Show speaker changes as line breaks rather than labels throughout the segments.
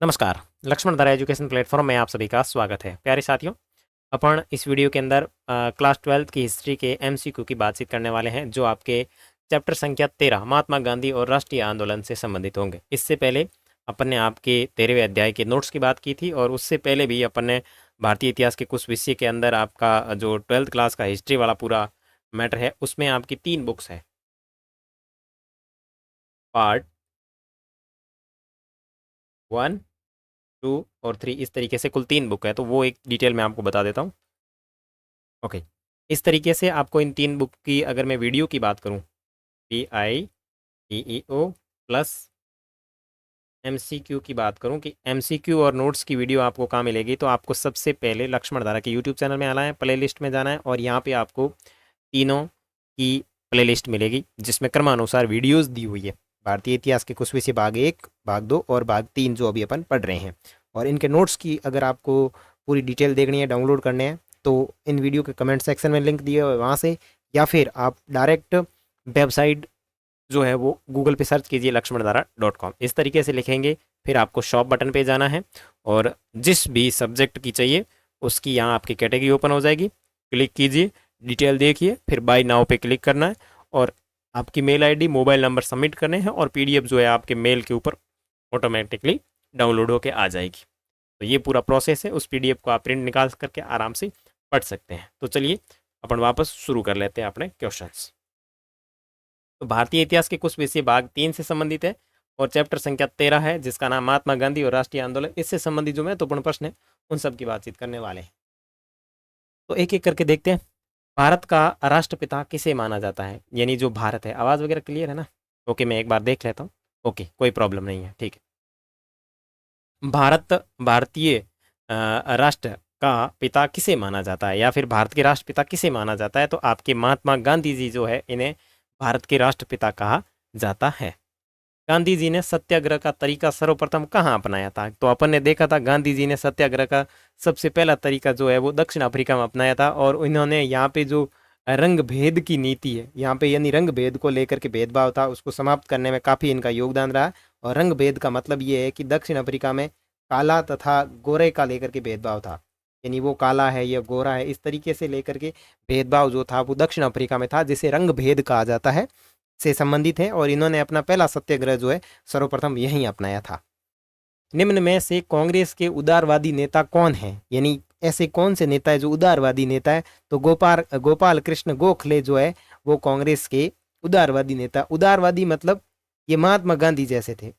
नमस्कार, लक्ष्मण धारा education platform में आप सभी का स्वागत है। प्यारे साथियों, अपन इस वीडियो के अंदर क्लास 12th की हिस्ट्री के एमसीक्यू की बातचीत करने वाले हैं, जो आपके चैप्टर संख्या 13 महात्मा गांधी और राष्ट्रीय आंदोलन से संबंधित होंगे। इससे पहले अपन ने आपके 13वें अध्याय के नोट्स की बात की थी, और उससे पहले भी अपन ने भारतीय इतिहास के कुछ विषय के अंदर आपका जो 12th क्लास का हिस्ट्री वाला पूरा मैटर है, उसमें आपकी 3 बुक्स है, पार्ट 1, 2 और 3, इस तरीके से कुल 3 बुक है। तो वो एक डिटेल में आपको बता देता हूँ। ओके, इस तरीके से आपको इन 3 बुक की अगर मैं वीडियो की बात करूँ, PITEO प्लस MCQ की बात करूँ कि MCQ और नोट्स की वीडियो आपको कहाँ मिलेगी, तो आपको सबसे पहले लक्ष्मण धारा के यूट्यूब चैनल में आना है, प्ले लिस्ट में जाना है, और यहाँ पे आपको तीनों की प्ले लिस्ट मिलेगी, जिसमें क्रमानुसार वीडियोज़ दी हुई है। भारतीय इतिहास के कुछ विषय भाग 1, भाग 2 और भाग 3 जो अभी अपन पढ़ रहे हैं। और इनके नोट्स की अगर आपको पूरी डिटेल देखनी है, डाउनलोड करने हैं, तो इन वीडियो के कमेंट सेक्शन में लिंक दिए हुए वहाँ से, या फिर आप डायरेक्ट वेबसाइट जो है वो गूगल पे सर्च कीजिए lakshmanadhara.com। इस तरीके से लिखेंगे, फिर आपको शॉप बटन पे जाना है, और जिस भी सब्जेक्ट की चाहिए उसकी यहाँ आपकी कैटेगरी ओपन हो जाएगी। क्लिक कीजिए, डिटेल देखिए, फिर बाय नाउ पे क्लिक करना है, और आपकी mail ID, mobile number submit करने हैं, और पीडीएफ जो है आपके मेल के ऊपर ऑटोमेटिकली डाउनलोड होकर आ जाएगी। तो ये पूरा प्रोसेस है। उस पीडीएफ को आप प्रिंट निकाल करके आराम से पढ़ सकते हैं। तो चलिए अपन वापस शुरू कर लेते हैं अपने क्वेश्चंस। तो भारतीय इतिहास के कुछ विषय भाग 3 से संबंधित है, और चैप्टर संख्या 13 है, जिसका नाम महात्मा गांधी और राष्ट्रीय आंदोलन। इससे संबंधित जो महत्वपूर्ण प्रश्न है उन सब की बातचीत करने वाले हैं। तो एक एक करके देखते हैं। भारत का राष्ट्रपिता किसे माना जाता है, यानी जो भारत है। आवाज़ वगैरह क्लियर है ना? ओके, मैं एक बार देख लेता हूँ। ओके, कोई प्रॉब्लम नहीं है, ठीक है। भारतीय राष्ट्र का पिता किसे माना जाता है, या फिर भारत के राष्ट्रपिता किसे माना जाता है, तो आपके महात्मा गांधी जी जो है, इन्हें भारत के राष्ट्रपिता कहा जाता है। गांधी जी ने सत्याग्रह का तरीका सर्वप्रथम कहाँ अपनाया था, तो अपन ने देखा था गांधी जी ने सत्याग्रह का सबसे पहला तरीका जो है वो दक्षिण अफ्रीका में अपनाया था। और इन्होंने यहाँ पे जो रंग भेद की नीति है, यहाँ पे यानी रंग भेद को लेकर के भेदभाव था, उसको समाप्त करने में काफ़ी इनका योगदान रहा। और रंग भेद का मतलब ये है कि दक्षिण अफ्रीका में काला तथा गोरे का लेकर के भेदभाव था, यानी वो काला है या गोरा है, इस तरीके से लेकर के भेदभाव जो था वो दक्षिण अफ्रीका में था, जिसे रंग भेद कहा जाता है, से संबंधित है। और इन्होंने अपना पहला सत्याग्रह जो है सर्वप्रथम यहीं अपनाया था। निम्न में से कांग्रेस के उदारवादी नेता कौन है, यानी ऐसे कौन से नेता है जो उदारवादी नेता है, तो गोपाल कृष्ण गोखले जो है वो कांग्रेस के उदारवादी नेता। उदारवादी मतलब ये महात्मा गांधी जैसे थे।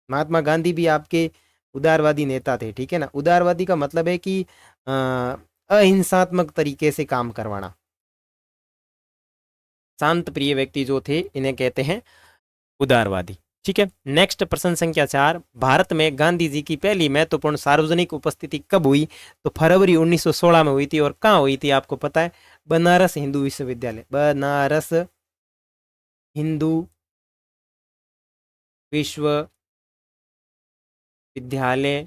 महात्मा गांधी भी आपके उदारवादी नेता थे, ठीक है ना। उदारवादी का मतलब है कि अहिंसात्मक तरीके से काम करवाना। शांत प्रिय व्यक्ति जो थे, इन्हें कहते हैं उदारवादी, ठीक है। नेक्स्ट प्रश्न संख्या 4, भारत में गांधी जी की पहली महत्वपूर्ण सार्वजनिक उपस्थिति कब हुई, तो फरवरी 1916 में हुई थी। और कहाँ हुई थी आपको पता है? बनारस हिंदू विश्वविद्यालय, बनारस हिंदू विश्वविद्यालय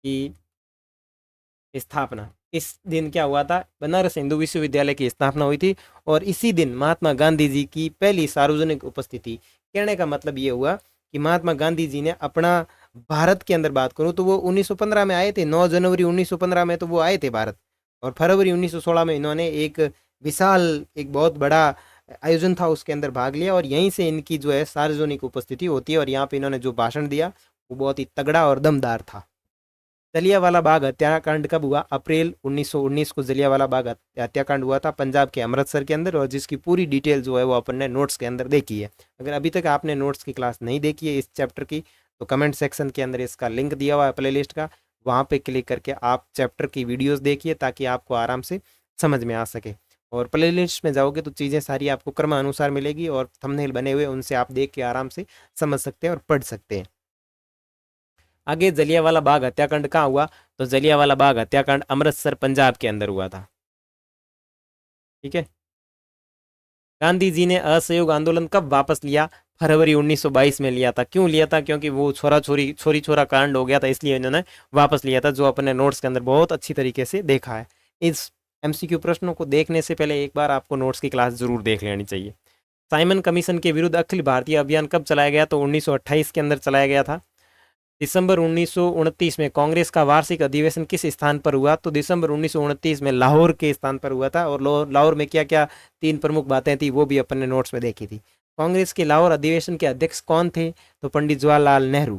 की स्थापना, इस दिन क्या हुआ था? बनारस हिंदू विश्वविद्यालय की स्थापना हुई थी, और इसी दिन महात्मा गांधी जी की पहली सार्वजनिक उपस्थिति। कहने का मतलब ये हुआ कि महात्मा गांधी जी ने अपना, भारत के अंदर बात करूं तो वो 1915 में आए थे, 9 जनवरी 1915 में तो वो आए थे भारत, और फरवरी 1916 में इन्होंने एक विशाल, एक बहुत बड़ा आयोजन था, उसके अंदर भाग लिया, और यहीं से इनकी जो है सार्वजनिक उपस्थिति होती है। और यहाँ पे इन्होंने जो भाषण दिया वो बहुत ही तगड़ा और दमदार था। जलियांवाला बाग हत्याकांड कब हुआ? अप्रैल 1919 को जलियांवाला बाग हत्याकांड हुआ था पंजाब के अमृतसर के अंदर, और जिसकी पूरी डिटेल जो है वो अपन ने नोट्स के अंदर देखी है। अगर अभी तक आपने नोट्स की क्लास नहीं देखी है इस चैप्टर की, तो कमेंट सेक्शन के अंदर इसका लिंक दिया हुआ है प्ले लिस्ट का, वहाँ पर क्लिक करके आप चैप्टर की वीडियोज़ देखिए, ताकि आपको आराम से समझ में आ सके। और प्ले लिस्ट में जाओगे तो चीज़ें सारी आपको क्रमानुसार मिलेगी, और थंबनेल बने हुए उनसे आप देख के आराम से समझ सकते हैं और पढ़ सकते हैं। आगे जलियांवाला बाग हत्याकांड कहाँ हुआ, तो जलियांवाला बाग हत्याकांड अमृतसर पंजाब के अंदर हुआ था, ठीक है। गांधी जी ने असहयोग आंदोलन कब वापस लिया? फरवरी 1922 में लिया था। क्यों लिया था? क्योंकि वो छोरी छोरा कांड हो गया था, इसलिए इन्होंने वापस लिया था, जो अपने नोट्स के अंदर बहुत अच्छी तरीके से देखा है। इस एमसीक्यू प्रश्नों को देखने से पहले एक बार आपको नोट्स की क्लास जरूर देख लेनी चाहिए। साइमन कमीशन के विरुद्ध अखिल भारतीय अभियान कब चलाया गया? तो 1928 के अंदर चलाया गया था। दिसंबर 1929 में कांग्रेस का वार्षिक अधिवेशन किस स्थान पर हुआ? तो दिसंबर 1929 में लाहौर के स्थान पर हुआ था। और लाहौर में क्या क्या 3 प्रमुख बातें थी वो भी अपन ने नोट्स में देखी थी। कांग्रेस के लाहौर अधिवेशन के अध्यक्ष कौन थे? तो पंडित जवाहरलाल नेहरू,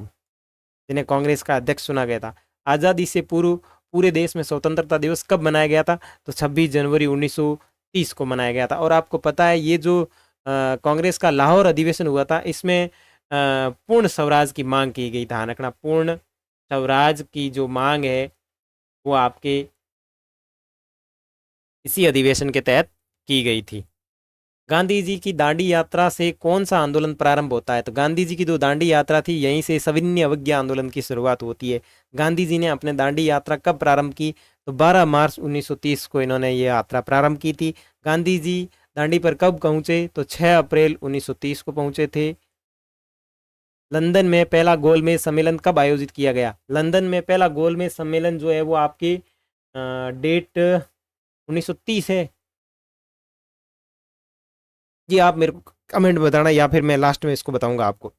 जिन्हें कांग्रेस का अध्यक्ष चुना गया था। आज़ादी से पूर्व पूरे देश में स्वतंत्रता दिवस कब मनाया गया था? तो 26 जनवरी 1930 को मनाया गया था। और आपको पता है ये जो कांग्रेस का लाहौर अधिवेशन हुआ था, इसमें पूर्ण स्वराज की मांग की गई। ध्यान रखना, पूर्ण स्वराज की जो मांग है वो आपके इसी अधिवेशन के तहत की गई थी। गांधी जी की दांडी यात्रा से कौन सा आंदोलन प्रारंभ होता है? तो गांधी जी की जो दांडी यात्रा थी, यहीं से सविनय अवज्ञा आंदोलन की शुरुआत होती है। गांधी जी ने अपने दांडी यात्रा कब प्रारंभ की? तो 12 मार्च 1930 को इन्होंने ये यात्रा प्रारंभ की थी। गांधी जी दांडी पर कब पहुंचे? तो 6 अप्रैल 1930 को पहुंचे थे। लंदन में पहला गोलमेज सम्मेलन कब आयोजित किया गया? लंदन में पहला गोलमेज सम्मेलन जो है वो आपकी डेट 1930 है। जी आप मेरे को कमेंट बताना या फिर मैं लास्ट में इसको बताऊंगा आपको।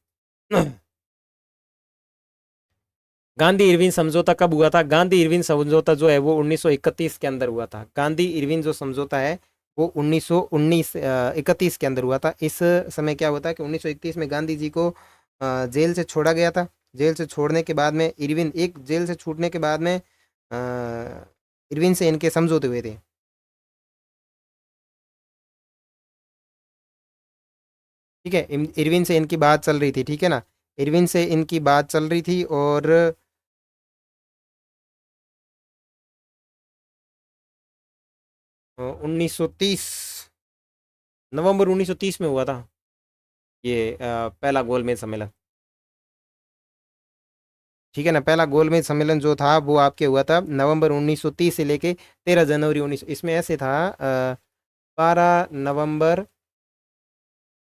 गांधी इरविन समझौता कब हुआ था? गांधी इरविन समझौता जो है वो 1931 के अंदर हुआ था। गांधी इरविन जो समझौता है वो 1931 के अंदर हुआ था। इस समय क्या हुआ था कि 1931 में गांधी जी को जेल से छोड़ा गया था। जेल से छोड़ने के बाद में इरविन एक जेल से छूटने के बाद में इरविन से इनके समझौते हुए थे। ठीक है, इरविन से इनकी बात चल रही थी, ठीक है ना, इरविन से इनकी बात चल रही थी। और 1930 नवंबर 1930 में हुआ था ये पहला गोलमेज सम्मेलन। ठीक है ना, पहला गोलमेज सम्मेलन जो था वो आपके हुआ था नवंबर 1930 से लेके 13 जनवरी 19, इसमें ऐसे था 12 नवंबर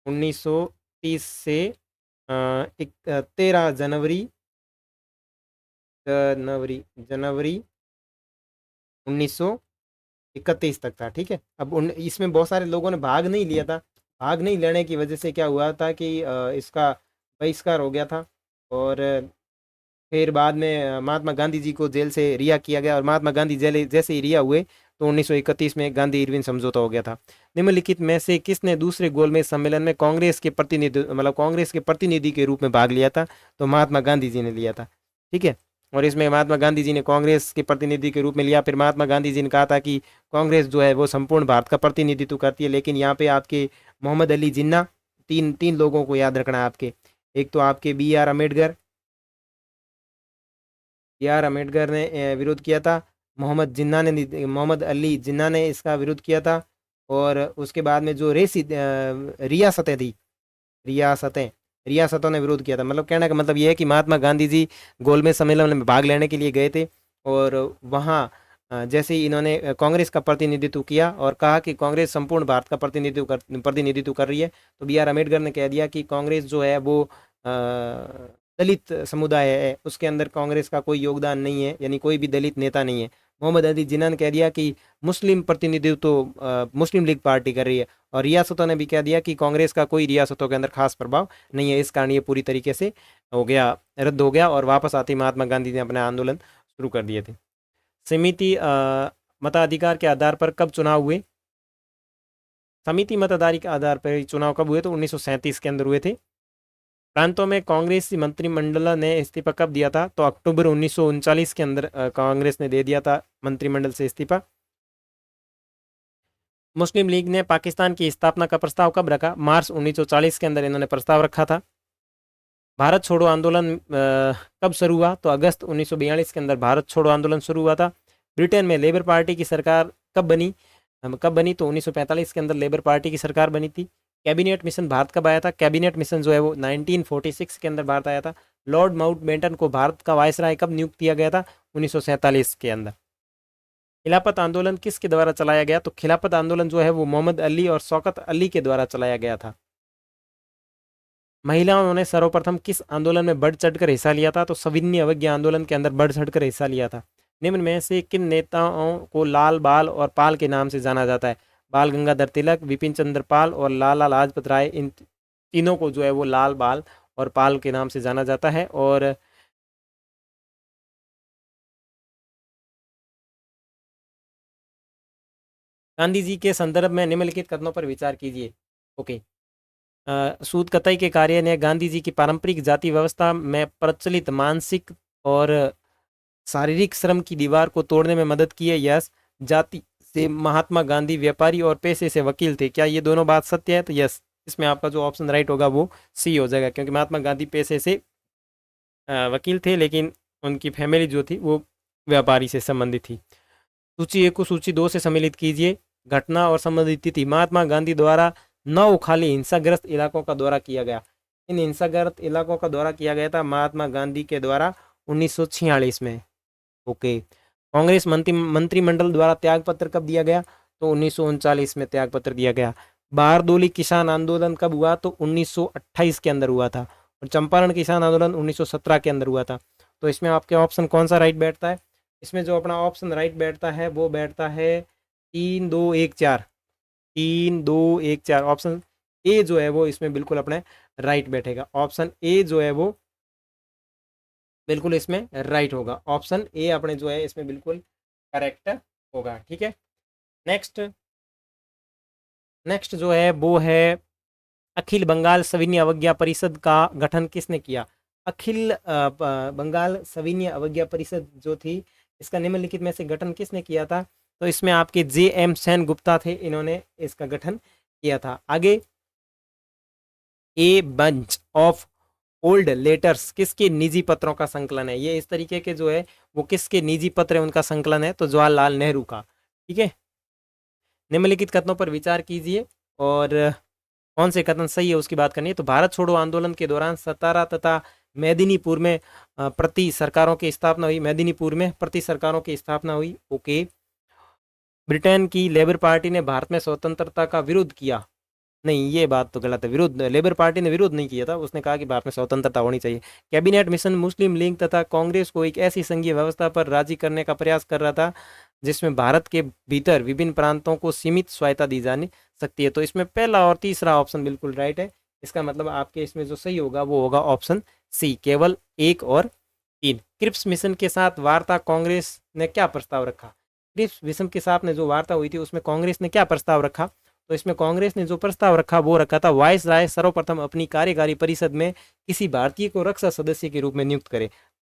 1930 से 13 जनवरी 1931 तक था। ठीक है, अब इसमें बहुत सारे लोगों ने भाग नहीं लिया था। भाग नहीं लेने की वजह से क्या हुआ था कि इसका बहिष्कार हो गया था। और फिर बाद में महात्मा गांधी जी को जेल से रिहा किया गया। और महात्मा गांधी जेल जैसे ही रिहा हुए तो 1931 में गांधी इरविन समझौता हो गया था। निम्नलिखित में से किसने दूसरे गोलमेज सम्मेलन में कांग्रेस के प्रतिनिधि मतलब कांग्रेस के प्रतिनिधि के रूप में भाग लिया था? तो महात्मा गांधी जी ने लिया था। ठीक है, और इसमें महात्मा गांधी जी ने कांग्रेस के प्रतिनिधि के रूप में लिया। फिर महात्मा गांधी जी ने कहा था कि कांग्रेस जो है वो संपूर्ण भारत का प्रतिनिधित्व करती है। लेकिन यहाँ पे आपके मोहम्मद अली जिन्ना, तीन तीन लोगों को याद रखना है आपके। एक तो आपके बी आर अम्बेडकर ने विरोध किया था। मोहम्मद अली जिन्ना ने इसका विरोध किया था। और उसके बाद में जो रियासतें थी, रियासतें रियासतों ने विरोध किया था। मतलब कहने का मतलब ये है कि महात्मा गांधी जी गोलमेज सम्मेलन में भाग लेने के लिए गए थे। और वहाँ जैसे ही इन्होंने कांग्रेस का प्रतिनिधित्व किया और कहा कि कांग्रेस संपूर्ण भारत का प्रतिनिधित्व कर रही है, तो बी आर अम्बेडकर ने कह दिया कि कांग्रेस जो है वो दलित समुदाय है, उसके अंदर कांग्रेस का कोई योगदान नहीं है, यानी कोई भी दलित नेता नहीं है। मोहम्मद अली जिन्ना ने कह दिया कि मुस्लिम प्रतिनिधित्व तो मुस्लिम लीग पार्टी कर रही है। और रियासतों ने भी कह दिया कि कांग्रेस का कोई रियासतों के अंदर खास प्रभाव नहीं है। इस कारण ये पूरी तरीके से रद्द हो गया। और वापस आते ही महात्मा गांधी ने अपने आंदोलन शुरू कर दिए थे। समिति मताधिकार के आधार पर कब चुनाव हुए? समिति मताधिकार के आधार पर चुनाव कब हुए? तो 1937 के अंदर हुए थे। प्रांतों में कांग्रेस मंत्रिमंडल ने इस्तीफा कब दिया था? तो अक्टूबर 1939 के अंदर कांग्रेस ने दे दिया था मंत्रिमंडल से इस्तीफा। मुस्लिम लीग ने पाकिस्तान की स्थापना का प्रस्ताव कब रखा? मार्च 1940 के अंदर इन्होंने प्रस्ताव रखा था। भारत छोड़ो आंदोलन कब शुरू हुआ? तो अगस्त 1942 के अंदर भारत छोड़ो आंदोलन शुरू हुआ था। ब्रिटेन में लेबर पार्टी की सरकार कब बनी? तो 1945 के अंदर लेबर पार्टी की सरकार बनी थी। कैबिनेट मिशन भारत कब आया था? कैबिनेट मिशन जो है वो 1946 के अंदर भारत आया था। लॉर्ड माउंटबेटन को भारत का वायसराय कब नियुक्त किया गया था? 1947 के अंदर। खिलाफत आंदोलन किसके द्वारा चलाया गया? तो खिलाफत आंदोलन जो है वो मोहम्मद अली और शौकत अली के द्वारा चलाया गया था। महिलाओं ने सर्वप्रथम किस आंदोलन में बढ़ चढ़कर हिस्सा लिया था? तो सविनय अवज्ञा आंदोलन के अंदर बढ़ चढ़कर हिस्सा लिया था। निम्न में से किन नेताओं को लाल बाल और पाल के नाम से जाना जाता है? बाल गंगाधर तिलक, विपिन चंद्र पाल और लाला लाजपत राय, इन तीनों को जो है वो लाल, बाल और पाल के नाम से जाना जाता है। और गांधी जी के संदर्भ में निम्नलिखित कथनों पर विचार कीजिए। ओके। सूद कतई के कार्य ने गांधी जी की पारंपरिक जाति व्यवस्था में प्रचलित मानसिक और शारीरिक श्रम की दीवार को तोड़ने में मदद की है। यस। जाति से महात्मा गांधी व्यापारी और पेशे से वकील थे। क्या ये दोनों बात सत्य है? तो यस, इसमें आपका जो ऑप्शन राइट होगा वो सी हो जाएगा, क्योंकि महात्मा गांधी पेशे से वकील थे, लेकिन उनकी फैमिली जो थी वो व्यापारी से संबंधित थी। सूची 1 को सूची 2 से सम्मिलित कीजिए। घटना और संबंधित तिथि। महात्मा गांधी द्वारा 9 खाली हिंसाग्रस्त इलाकों का दौरा किया गया। इन हिंसाग्रस्त इलाकों का दौरा किया गया था महात्मा गांधी के द्वारा 1946 में। ओके। कांग्रेस मंत्रिमंडल द्वारा त्यागपत्र कब दिया गया? तो 1939 में त्यागपत्र दिया गया। बारदोली किसान आंदोलन कब हुआ? तो 1928 के अंदर हुआ था। और चंपारण किसान आंदोलन 1917 के अंदर हुआ था। तो इसमें आपके ऑप्शन कौन सा राइट बैठता है? इसमें जो अपना ऑप्शन राइट बैठता है वो बैठता है 3, 2, 1, 4। 3, 2, 1, 4 ऑप्शन ए जो है वो इसमें बिल्कुल अपने राइट बैठेगा। ऑप्शन ए जो है वो बिल्कुल इसमें राइट होगा। ऑप्शन ए अपने जो है इसमें बिल्कुल करेक्ट होगा। ठीक है। नेक्स्ट नेक्स्ट जो है वो है अखिल बंगाल सविनय अवज्ञा परिषद का गठन किसने किया? अखिल बंगाल सविनय अवज्ञा परिषद जो थी, इसका निम्नलिखित में से गठन किसने किया था? तो इसमें आपके जे.एम. सेन गुप्ता थे, इन्होंने इसका गठन किया था। आगे, a bunch of old letters किसके निजी पत्रों का संकलन है? ये इस तरीके के जो है वो किसके निजी पत्र है उनका संकलन है? तो जवाहरलाल नेहरू का। ठीक है। निम्नलिखित कथनों पर विचार कीजिए और कौन से कथन सही है उसकी बात करनी है। तो भारत छोड़ो आंदोलन के दौरान सतारा तथा मेदिनीपुर में प्रति सरकारों की स्थापना हुई। मेदिनीपुर में प्रति सरकारों की स्थापना हुई। ओके। ब्रिटेन की लेबर पार्टी ने भारत में स्वतंत्रता का विरोध किया। नहीं, ये बात तो गलत है। विरोध लेबर पार्टी ने विरोध नहीं किया था, उसने कहा कि भारत में स्वतंत्रता होनी चाहिए। कैबिनेट मिशन मुस्लिम लीग तथा कांग्रेस को एक ऐसी संघीय व्यवस्था पर राजी करने का प्रयास कर रहा था जिसमें भारत के भीतर विभिन्न प्रांतों को सीमित स्वायत्ता दी जानी सकती है। तो इसमें पहला और तीसरा ऑप्शन बिल्कुल राइट है। इसका मतलब आपके इसमें जो सही होगा वो होगा ऑप्शन सी, केवल 1 और 3। क्रिप्स मिशन के साथ वार्ता कांग्रेस ने क्या प्रस्ताव रखा? क्रिप्स मिशन के साथ ने जो वार्ता हुई थी उसमें कांग्रेस ने क्या प्रस्ताव रखा? तो इसमें कांग्रेस ने जो प्रस्ताव रखा वो रखा था वाइस राय सर्वप्रथम अपनी कार्यकारी परिषद में किसी भारतीय को रक्षा सदस्य के रूप में नियुक्त करे।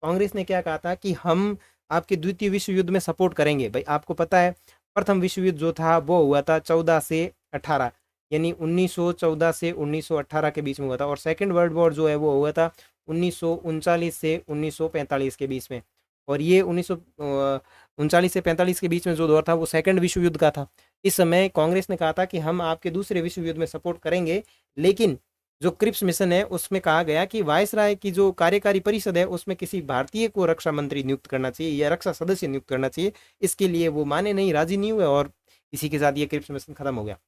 कांग्रेस ने क्या कहा था कि हम आपके द्वितीय विश्व युद्ध में सपोर्ट करेंगे। भाई आपको पता है प्रथम विश्व युद्ध जो था वो हुआ था 14 से 18, यानी 1914 से 1918 के बीच में हुआ था। और सेकेंड वर्ल्ड वॉर जो है वो हुआ था 1939 से 1945 के बीच में। और ये 1939 से 45 के बीच में जो दौर था वो सेकेंड विश्व युद्ध का था। इस समय कांग्रेस ने कहा था कि हम आपके दूसरे विश्व युद्ध में सपोर्ट करेंगे, लेकिन जो क्रिप्स मिशन है उसमें कहा गया कि वायसराय की जो कार्यकारी परिषद है उसमें किसी भारतीय को रक्षा मंत्री नियुक्त करना चाहिए या रक्षा सदस्य नियुक्त करना चाहिए। इसके लिए वो माने नहीं, राजी नहीं हुए और इसी के साथ ये क्रिप्स मिशन खत्म हो गया।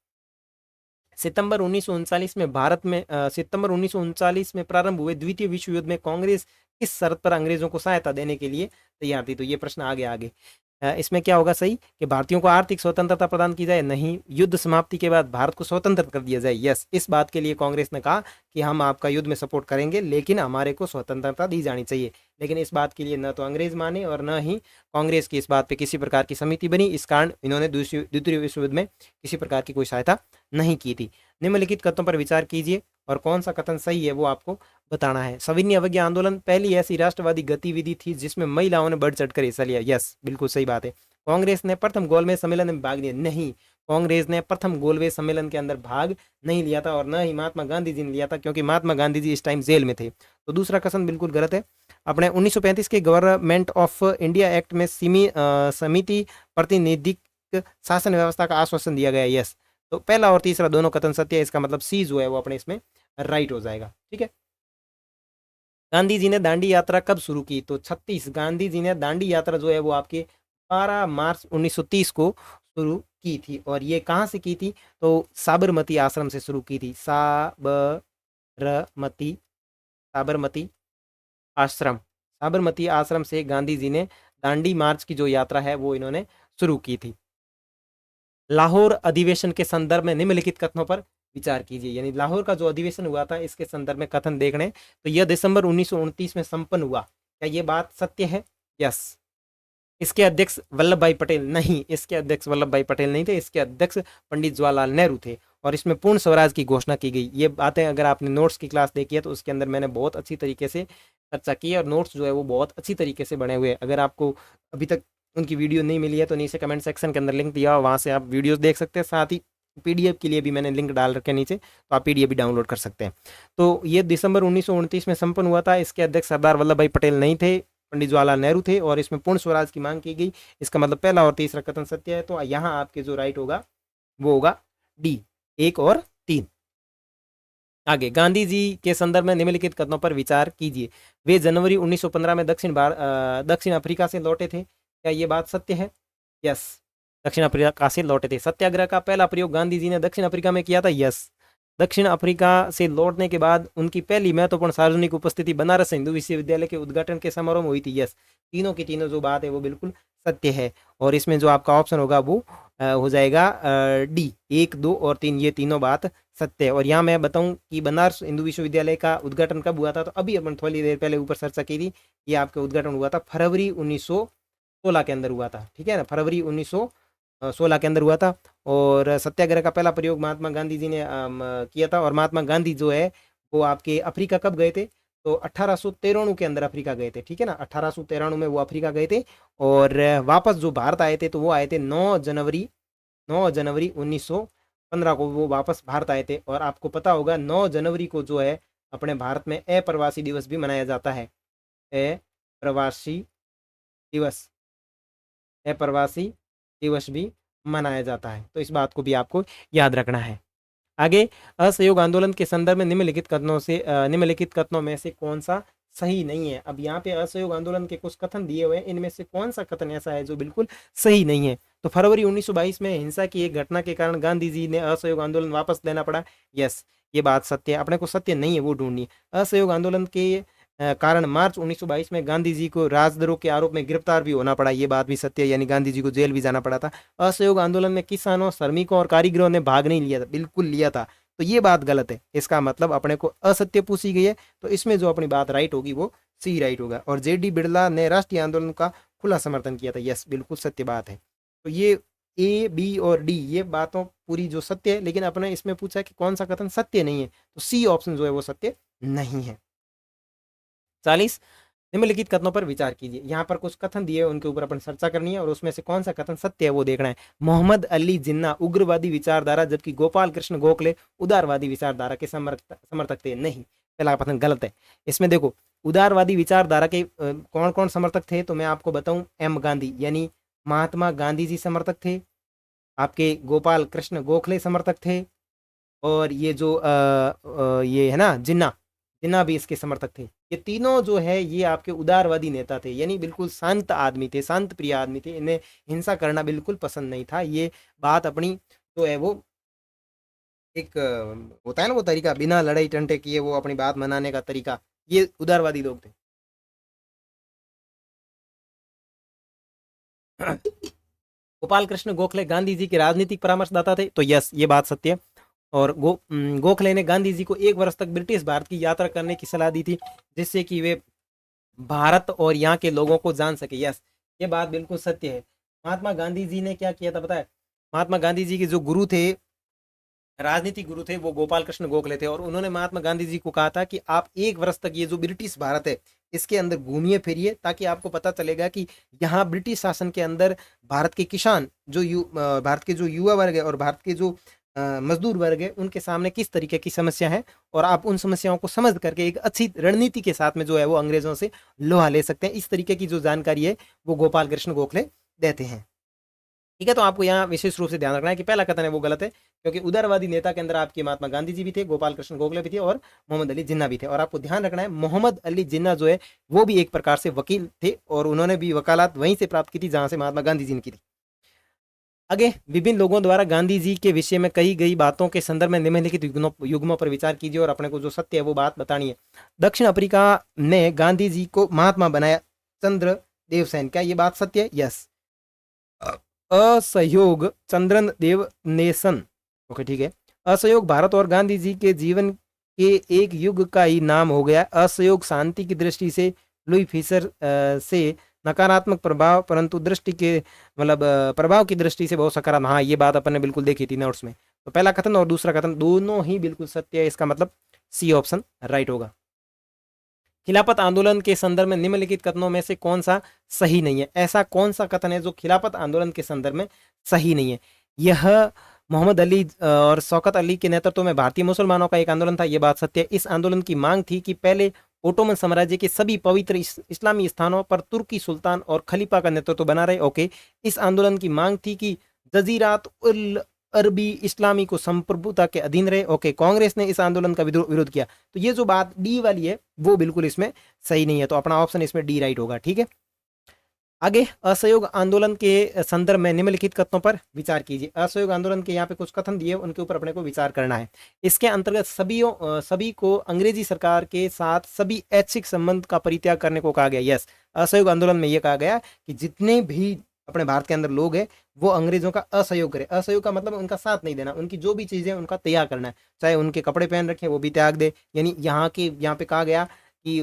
सितंबर 1939 में सितंबर 1939 में प्रारंभ हुए द्वितीय विश्व युद्ध में कांग्रेस किस शर्त पर अंग्रेजों को सहायता देने के लिए तैयार थी? तो ये प्रश्न आगे आगे इसमें क्या होगा सही कि भारतीयों को आर्थिक स्वतंत्रता प्रदान की जाए? नहीं। युद्ध समाप्ति के बाद भारत को स्वतंत्र कर दिया जाए? यस। इस बात के लिए कांग्रेस ने कहा कि हम आपका युद्ध में सपोर्ट करेंगे, लेकिन हमारे को स्वतंत्रता दी जानी चाहिए। लेकिन इस बात के लिए न तो अंग्रेज माने और न ही कांग्रेस की इस बात पे किसी प्रकार की समिति बनी। इस कारण इन्होंने द्वितीय विश्व युद्ध में किसी प्रकार की कोई सहायता नहीं की थी। निम्नलिखित कथनों पर विचार कीजिए और कौन सा कथन सही है वो आपको बताना है। सविनय अवज्ञा आंदोलन पहली ऐसी राष्ट्रवादी गतिविधि थी जिसमें महिलाओं ने बढ़ चढ़कर हिस्सा लिया। यस, बिल्कुल सही बात है। कांग्रेस ने प्रथम गोलमेज सम्मेलन में भाग लिया? नहीं, कांग्रेस ने प्रथम गोलमेज सम्मेलन के अंदर भाग नहीं लिया था और न ही महात्मा गांधी जी ने लिया था, क्योंकि महात्मा गांधी जी इस टाइम जेल में थे। तो दूसरा कथन बिल्कुल गलत है। अपने 1935 के गवर्नमेंट ऑफ इंडिया एक्ट में समिति प्रतिनिधिक शासन व्यवस्था का आश्वासन दिया गया। यस। तो पहला और तीसरा दोनों कथन सत्य है। इसका मतलब सी जो है वो अपने इसमें राइट हो जाएगा। ठीक है। गांधी जी ने दांडी यात्रा कब शुरू की? तो 36। गांधी जी ने दांडी यात्रा जो है वो आपके 12 मार्च 1930 को शुरू की थी। और ये कहाँ से की थी? तो साबरमती आश्रम से शुरू की थी। साबरमती आश्रम साबरमती आश्रम से गांधी जी ने दांडी मार्च की जो यात्रा है वो इन्होंने शुरू की थी। लाहौर अधिवेशन के संदर्भ में निम्नलिखित कथनों पर विचार कीजिए। यानी लाहौर का जो अधिवेशन हुआ था इसके संदर्भ में कथन देखने, तो यह दिसंबर 1929 में संपन्न हुआ। क्या ये बात सत्य है? यस। इसके अध्यक्ष वल्लभ भाई पटेल नहीं, इसके अध्यक्ष वल्लभ भाई पटेल नहीं थे, इसके अध्यक्ष पंडित जवाहरलाल नेहरू थे। और इसमें पूर्ण स्वराज की घोषणा की गई। ये बातें अगर आपने नोट्स की क्लास देखी है तो उसके अंदर मैंने बहुत अच्छी तरीके से चर्चा की है, और नोट्स जो है वो बहुत अच्छी तरीके से बने हुए हैं। अगर आपको अभी तक उनकी वीडियो नहीं मिली है तो नीचे कमेंट सेक्शन के अंदर लिंक दिया, वहाँ से आप वीडियोस देख सकते हैं। साथ ही पीडीएफ के लिए भी मैंने लिंक डाल रखे नीचे, तो आप पीडीएफ भी डाउनलोड कर सकते हैं। तो ये दिसंबर 1929 में संपन्न हुआ था। इसके अध्यक्ष सरदार वल्लभ भाई पटेल नहीं थे, पंडित जवाहरलाल नेहरू थे, और इसमें पूर्ण स्वराज की मांग की गई। इसका मतलब पहला और तीसरा कथन सत्य है। तो यहाँ आपके जो राइट होगा वो होगा डी, 1 और 3। आगे, गांधी जी के संदर्भ में निम्नलिखित कथनों पर विचार कीजिए। वे जनवरी 1915 में दक्षिण अफ्रीका से लौटे थे। क्या ये बात सत्य है? यस, दक्षिण अफ्रीका से लौटे थे। सत्याग्रह का पहला प्रयोग गांधी जी ने दक्षिण अफ्रीका में किया था। यस। दक्षिण अफ्रीका से लौटने के बाद उनकी पहली महत्वपूर्ण सार्वजनिक उपस्थिति बनारस हिंदू विश्वविद्यालय के उद्घाटन के समारोह में हुई थी। यस, तीनों की तीनों जो बात है वो बिल्कुल सत्य है। और इसमें जो आपका ऑप्शन होगा वो हो जाएगा डी, 1, 2 और 3, ये तीनों बात सत्य है। और यहाँ मैं बताऊं कि बनारस हिंदू विश्वविद्यालय का उद्घाटन कब हुआ था, तो अभी अपन थोड़ी देर पहले ऊपर चर्चा की थी। ये आपका उद्घाटन हुआ था फरवरी 1916 के अंदर हुआ था। ठीक है ना, फरवरी 1916 के अंदर हुआ था। और सत्याग्रह का पहला प्रयोग महात्मा गांधी जी ने किया था। और महात्मा गांधी जो है वो आपके अफ्रीका कब गए थे, तो 1893 के अंदर अफ्रीका गए थे। ठीक है ना, 1893 में वो अफ्रीका गए थे। और वापस जो भारत आए थे तो वो आए थे 9 जनवरी 1915 को वो वापस भारत आए थे। और आपको पता होगा 9 जनवरी को जो है अपने भारत में अप्रवासी दिवस भी मनाया जाता है। अप्रवासी दिवस, अप्रवासी दिवस भी मनाया जाता है। तो इस बात को भी आपको याद रखना है। आगे, असहयोग आंदोलन के संदर्भ में निम्नलिखित कथनों में से कौन सा सही नहीं है? अब यहाँ पे असहयोग आंदोलन के कुछ कथन दिए हुए हैं, इनमें से कौन सा कथन ऐसा है जो बिल्कुल सही नहीं है? तो फरवरी 1922 में हिंसा की एक घटना के कारण गांधी जी ने असहयोग आंदोलन वापस लेना पड़ा। यस, ये बात सत्य है। अपने को सत्य नहीं है वो ढूंढनी। असहयोग आंदोलन के कारण मार्च 1922 में गांधी जी को राजद्रोह के आरोप में गिरफ्तार भी होना पड़ा। ये बात भी सत्य है, यानी गांधी जी को जेल भी जाना पड़ा था। असहयोग आंदोलन में किसानों, श्रमिकों और कारीगरों ने भाग नहीं लिया था, बिल्कुल लिया था। तो ये बात गलत है। इसका मतलब अपने को असत्य पूछी गई है, तो इसमें जो अपनी बात राइट होगी वो सी राइट होगा। और जेडी बिरला ने राष्ट्रीय आंदोलन का खुला समर्थन किया था। यस, बिल्कुल सत्य बात है। तो ये ए, बी और डी ये बातों पूरी जो सत्य है, लेकिन अपने इसमें पूछा है कि कौन सा कथन सत्य नहीं है, तो सी ऑप्शन जो है वो सत्य नहीं है। 40, निम्नलिखित कथनों पर विचार कीजिए। यहाँ पर कुछ कथन दिए उनके ऊपर अपन चर्चा करनी है, और उसमें से कौन सा कथन सत्य है वो देखना है। मोहम्मद अली जिन्ना उग्रवादी विचारधारा, जबकि गोपाल कृष्ण गोखले उदारवादी विचारधारा के समर्थक थे। नहीं, पहला कथन गलत है। इसमें देखो, उदारवादी विचारधारा के कौन कौन समर्थक थे, तो मैं आपको बताऊं, एम गांधी यानी महात्मा गांधी जी समर्थक थे, आपके गोपाल कृष्ण गोखले समर्थक थे, और ये जो ये है ना जिन्ना, जिन्ना भी इसके समर्थक थे। ये तीनों जो है ये आपके उदारवादी नेता थे, यानी बिल्कुल शांत आदमी थे, शांत प्रिय आदमी थे। इन्हें हिंसा करना बिल्कुल पसंद नहीं था। ये बात अपनी जो है वो एक होता है ना वो तरीका, बिना लड़ाई टंटे किए वो अपनी बात मनाने का तरीका, ये उदारवादी लोग थे। गोपाल कृष्ण गोखले गांधी जी के राजनीतिक परामर्शदाता थे। तो यस, ये बात सत्य है। और गोखले ने गांधी जी को 1 वर्ष तक ब्रिटिश भारत की यात्रा करने की सलाह दी थी, जिससे कि वे भारत और यहाँ के लोगों को जान सके। यस, ये बात बिल्कुल सत्य है। महात्मा गांधी जी ने क्या किया था पता है? महात्मा गांधी जी के जो गुरु थे, राजनीतिक गुरु थे, वो गोपाल कृष्ण गोखले थे। और उन्होंने महात्मा गांधी जी को कहा था कि आप 1 वर्ष तक ये जो ब्रिटिश भारत है इसके अंदर घूमिए फिरिए, ताकि आपको पता चलेगा कि यहाँ ब्रिटिश शासन के अंदर भारत के किसान भारत के जो युवा वर्ग है और भारत के जो मजदूर वर्ग है उनके सामने किस तरीके की समस्या है, और आप उन समस्याओं को समझ करके एक अच्छी रणनीति के साथ में जो है वो अंग्रेजों से लोहा ले सकते हैं। इस तरीके की जो जानकारी है वो गोपाल कृष्ण गोखले देते हैं। ठीक है, तो आपको यहाँ विशेष रूप से ध्यान रखना है कि पहला कथन है वो गलत है, क्योंकि उदारवादी नेता के अंदर आपके महात्मा गांधी जी भी थे, गोपाल कृष्ण गोखले भी थे, और मोहम्मद अली जिन्ना भी थे। और आपको ध्यान रखना है, मोहम्मद अली जिन्ना जो है वो भी एक प्रकार से वकील थे, और उन्होंने भी वकालत वहीं से प्राप्त की थी जहां से महात्मा गांधी जी ने की थी। आगे, विभिन्न लोगों द्वारा गांधी जी के विषय में कही गई बातों के संदर्भ में निम्नलिखित युग्मों पर विचार कीजिए, और अपने को जो सत्य है वो बात बतानी है। दक्षिण अफ्रीका ने गांधी जी को महात्मा बनाया, चंद्र देव सेन, क्या ये बात सत्य है? यस। असहयोग चंद्रन देव नेसन। ओके ठीक है। असहयोग भारत और गांधी जी के जीवन के एक युग का ही नाम हो गया। असहयोग शांति की दृष्टि से लुई फिशर से नकारात्मक प्रभाव, परंतु दृष्टि के मतलब प्रभाव की दृष्टि से बहुत सकारात्मक। हाँ, ये बात अपन ने बिल्कुल देखी थी नोट्स में। तो पहला कथन और दूसरा कथन दोनों ही बिल्कुल सत्य है, इसका मतलब सी ऑप्शन राइट होगा। खिलाफत आंदोलन के संदर्भ में निम्नलिखित कथनों में से कौन सा सही नहीं है? ऐसा कौन सा कथन है जो खिलाफत आंदोलन के संदर्भ में सही नहीं है? यह मोहम्मद अली और शौकत अली के नेतृत्व में भारतीय मुसलमानों का एक आंदोलन था, यह बात सत्य है। इस आंदोलन की मांग थी कि पहले ओटोमन साम्राज्य के सभी पवित्र इस्लामी स्थानों पर तुर्की सुल्तान और खलीफा का नेतृत्व बना रहे। ओके। इस आंदोलन की मांग थी कि जजीरात उल अरबी इस्लामी को संप्रभुता के अधीन रहे। ओके। कांग्रेस ने इस आंदोलन का विरोध किया। तो ये जो बात डी वाली है वो बिल्कुल इसमें सही नहीं है, तो अपना ऑप्शन इसमें डी राइट होगा। ठीक है। आगे, असहयोग आंदोलन के संदर्भ में निम्नलिखित कथनों पर विचार कीजिए। असहयोग आंदोलन के यहाँ पे कुछ कथन दिए, उनके ऊपर अपने को विचार करना है। इसके अंतर्गत सभी को अंग्रेजी सरकार के साथ सभी ऐच्छिक संबंध का परित्याग करने को कहा गया। यस, असहयोग आंदोलन में यह कहा गया कि जितने भी अपने भारत के अंदर लोग हैं वो अंग्रेजों का असहयोग करें। असहयोग का मतलब उनका साथ नहीं देना, उनकी जो भी चीजें उनका त्याग करना है, चाहे उनके कपड़े पहन रखे वो भी त्याग दे। यानी यहाँ पे कहा गया कि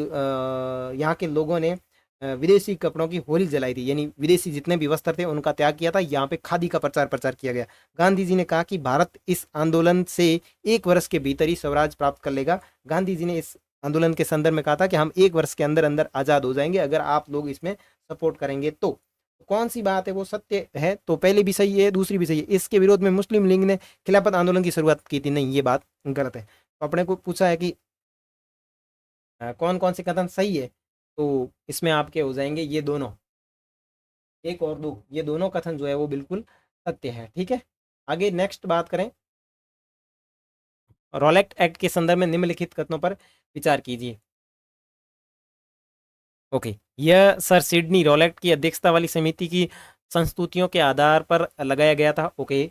यहाँ के लोगों ने विदेशी कपड़ों की होली जलाई थी, यानी विदेशी जितने भी वस्त्र थे उनका त्याग किया था। यहाँ पे खादी का प्रचार किया गया। गांधी जी ने कहा कि भारत इस आंदोलन से 1 वर्ष के भीतर ही स्वराज प्राप्त कर लेगा। गांधी जी ने इस आंदोलन के संदर्भ में कहा था कि हम 1 वर्ष के अंदर अंदर आजाद हो जाएंगे अगर आप लोग इसमें सपोर्ट करेंगे। तो कौन सी बात है वो सत्य है? तो पहले भी सही है, दूसरी भी सही है। इसके विरोध में मुस्लिम लीग ने खिलाफत आंदोलन की शुरुआत की थी, नहीं, ये बात गलत है। तो अपने को पूछा है कि कौन कौन से कथन सही है, तो इसमें आपके हो जाएंगे ये दोनों, 1 और 2, ये दोनों कथन जो है वो बिल्कुल सत्य है। ठीक है। आगे नेक्स्ट बात करें, रॉलेट एक्ट के संदर्भ में निम्नलिखित कथनों पर विचार कीजिए। ओके। यह सर सिडनी रॉलेट की अध्यक्षता वाली समिति की संस्तुतियों के आधार पर लगाया गया था। ओके।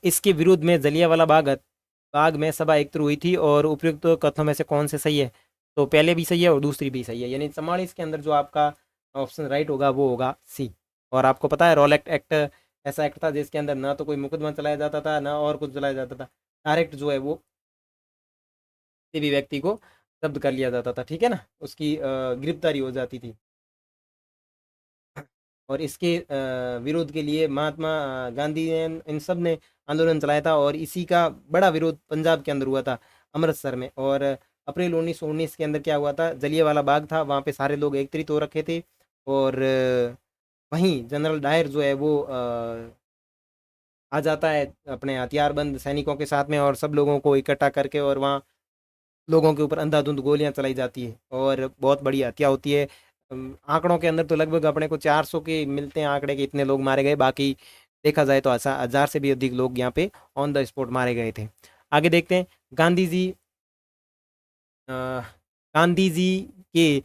इसके विरुद्ध में जलियांवाला बाग में सभा एकत्र हुई थी, और उपयुक्त कथनों में से कौन से सही है? तो पहले भी सही है और दूसरी भी सही है, यानी 44 के अंदर जो आपका ऑप्शन राइट होगा वो होगा सी। और आपको पता है रॉलेट एक्ट ऐसा एक्ट था जिसके अंदर ना तो कोई मुकदमा चलाया जाता था ना और कुछ चलाया जाता था, डायरेक्ट जो है वो किसी भी व्यक्ति को जब्त कर लिया जाता था। ठीक है ना, उसकी गिरफ्तारी हो जाती थी। और इसके विरोध के लिए महात्मा गांधी ने, इन सब ने आंदोलन चलाया था, और इसी का बड़ा विरोध पंजाब के अंदर हुआ था, अमृतसर में। और अप्रैल 1919 के अंदर क्या हुआ था, जलियांवाला बाग था, वहाँ पे सारे लोग एकत्रित हो रखे थे। और वहीं जनरल डायर जो है वो आ जाता है अपने हथियारबंद सैनिकों के साथ में, और सब लोगों को इकट्ठा करके, और वहाँ लोगों के ऊपर अंधाधुंध गोलियां चलाई जाती है और बहुत बड़ी हत्या होती है। आंकड़ों के अंदर तो लगभग अपने को 400 के मिलते हैं आंकड़े के, इतने लोग मारे गए। बाकी देखा जाए तो 1000 से भी अधिक लोग यहाँ पे ऑन द स्पॉट मारे गए थे। आगे देखते हैं, गांधी जी अ, गांधी जी के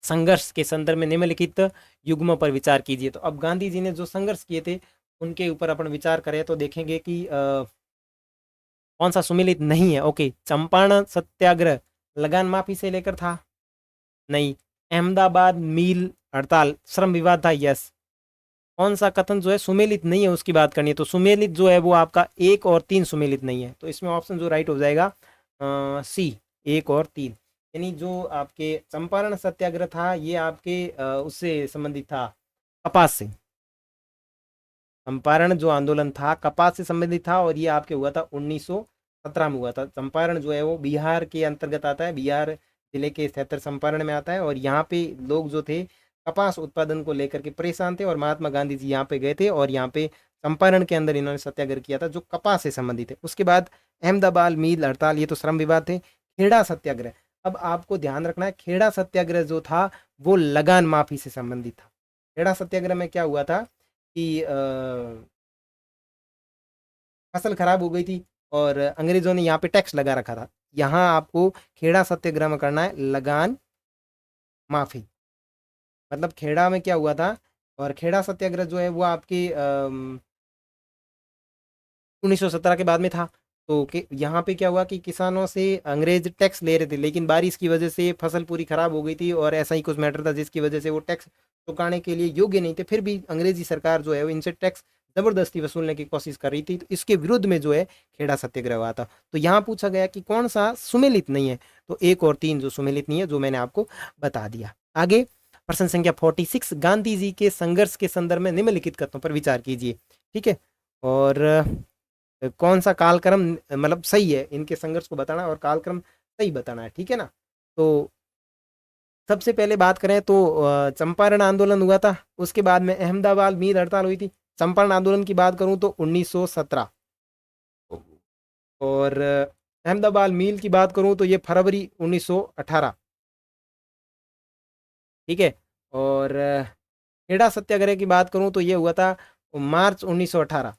संघर्ष के संदर्भ में निम्नलिखित युग्मों पर विचार कीजिए। तो अब गांधी जी ने जो संघर्ष किए थे उनके ऊपर अपन विचार करें तो देखेंगे कि कौन सा सुमेलित नहीं है। ओके। चंपारण सत्याग्रह लगान माफी से लेकर था, नहीं। अहमदाबाद मील हड़ताल श्रम विवाद था, यस। कौन सा कथन जो है सुमेलित नहीं है उसकी बात करनी है, तो सुमेलित जो है वो आपका 1 और 3 सुमेलित नहीं है। तो इसमें ऑप्शन जो राइट हो जाएगा सी, 1 और 3। यानी जो आपके चंपारण सत्याग्रह था ये आपके उससे संबंधित था, कपास से। चंपारण जो आंदोलन था कपास से संबंधित था, और ये आपके हुआ था 1917 में हुआ था। चंपारण जो है वो बिहार के अंतर्गत आता है, बिहार जिले के क्षेत्र चंपारण में आता है। और यहाँ पे लोग जो थे कपास उत्पादन को लेकर के परेशान थे, और महात्मा गांधी जी यहाँ पे गए थे, और यहाँ पे चंपारण के अंदर इन्होंने सत्याग्रह किया था जो कपास से संबंधित है। उसके बाद अहमदाबाद मील हड़ताल, ये तो श्रम विवाद थे। खेड़ा सत्याग्रह, अब आपको ध्यान रखना है, खेड़ा सत्याग्रह जो था वो लगान माफी से संबंधित था। खेड़ा सत्याग्रह में क्या हुआ था कि फसल खराब हो गई थी, और अंग्रेजों ने यहाँ पे टैक्स लगा रखा था। यहाँ आपको खेड़ा सत्याग्रह में करना है लगान माफी। मतलब खेड़ा में क्या हुआ था, और खेड़ा सत्याग्रह जो है वो आपकी 1917 के बाद में था। तो यहाँ पे क्या हुआ कि किसानों से अंग्रेज टैक्स ले रहे थे, लेकिन बारिश की वजह से फसल पूरी खराब हो गई थी और ऐसा ही कुछ मैटर था जिसकी वजह से वो टैक्स चुकाने के लिए योग्य नहीं थे। फिर भी अंग्रेजी सरकार जो है वो इनसे टैक्स जबरदस्ती वसूलने की कोशिश कर रही थी, तो इसके विरुद्ध में जो है खेड़ा सत्याग्रह हुआ था। तो यहाँ पूछा गया कि कौन सा सुमेलित नहीं है, तो 1 और 3 जो सुमेलित नहीं है, जो मैंने आपको बता दिया। आगे प्रश्न संख्या 46, गांधी जी के संघर्ष के संदर्भ में निम्नलिखित कथनों पर विचार कीजिए। ठीक है, और कौन सा कालक्रम मतलब सही है, इनके संघर्ष को बताना और कालक्रम सही बताना है। ठीक है ना। तो सबसे पहले बात करें तो चंपारण आंदोलन हुआ था, उसके बाद में अहमदाबाद मील हड़ताल हुई थी। चंपारण आंदोलन की बात करूं तो 1917, और अहमदाबाद मील की बात करूं तो ये फरवरी 1918। ठीक है, और खेड़ा सत्याग्रह की बात करूं तो ये हुआ था मार्च 1918,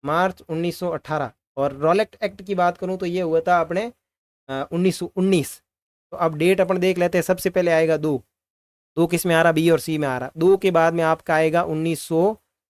मार्च 1918। और रॉलेट एक्ट की बात करूं तो ये हुआ था अपने 1919। तो अब डेट अपन देख लेते हैं। सबसे पहले आएगा 2 किस में आ रहा, बी और सी में आ रहा। 2 के बाद में आपका आएगा 1900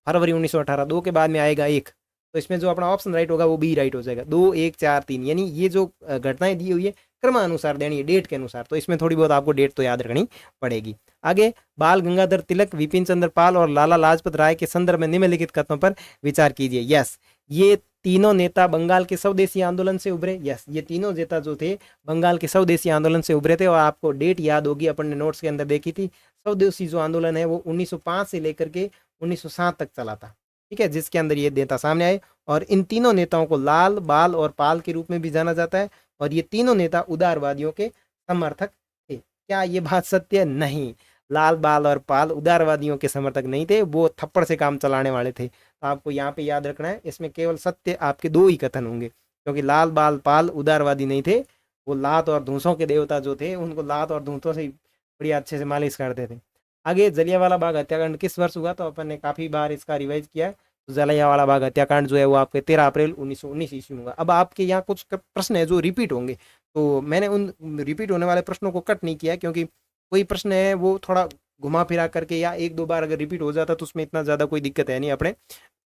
फरवरी 1918। 2 के बाद में आएगा 1, तो इसमें जो अपना ऑप्शन राइट होगा वो बी राइट हो जाएगा। 2 1 4 3, यानी ये जो घटनाएं दी हुई है क्रमानुसार देनी है, डेट के अनुसार। तो इसमें थोड़ी बहुत आपको डेट तो याद रखनी पड़ेगी। आगे बाल गंगाधर तिलक, विपिन चंद्र पाल और लाला लाजपत राय के संदर्भ में निम्नलिखित कथनों पर विचार कीजिए। यस, ये तीनों नेता बंगाल के स्वदेशी आंदोलन से उभरे। यस, ये तीनों नेता जो थे बंगाल के स्वदेशी आंदोलन से उभरे थे। और आपको डेट याद होगी, अपन ने नोट्स के अंदर देखी थी। स्वदेशी जो आंदोलन है वो 1905 से लेकर के 1907 तक चला था। ठीक है, जिसके अंदर ये नेता सामने आए। और इन तीनों नेताओं को लाल, बाल और पाल के रूप में भी जाना जाता है। और ये तीनों नेता उदारवादियों के समर्थक थे। क्या ये बात सत्य है? नहीं, लाल, बाल और पाल उदारवादियों के समर्थक नहीं थे, वो थप्पड़ से काम चलाने वाले थे। तो आपको यहाँ पे याद रखना है, इसमें केवल सत्य आपके 2 ही कथन होंगे, क्योंकि लाल, बाल, पाल उदारवादी नहीं थे। वो लात और धूसों के देवता जो थे, उनको लात और धूसों से बड़ी अच्छे से मालिश करते थे। आगे जलियांवाला बाग हत्याकांड किस वर्ष हुआ? तो अपन ने काफ़ी बार इसका रिवाइज किया है। तो जलियांवाला बाग हत्याकांड जो है वो आपके 13 अप्रैल 1919 ईस्वी में हुआ। अब आपके यहाँ कुछ प्रश्न है जो रिपीट होंगे, तो मैंने उन रिपीट होने वाले प्रश्नों को कट नहीं किया, क्योंकि कोई प्रश्न है वो थोड़ा घुमा फिरा करके या 1-2 बार अगर रिपीट हो जाता तो उसमें इतना ज़्यादा कोई दिक्कत है नहीं, अपने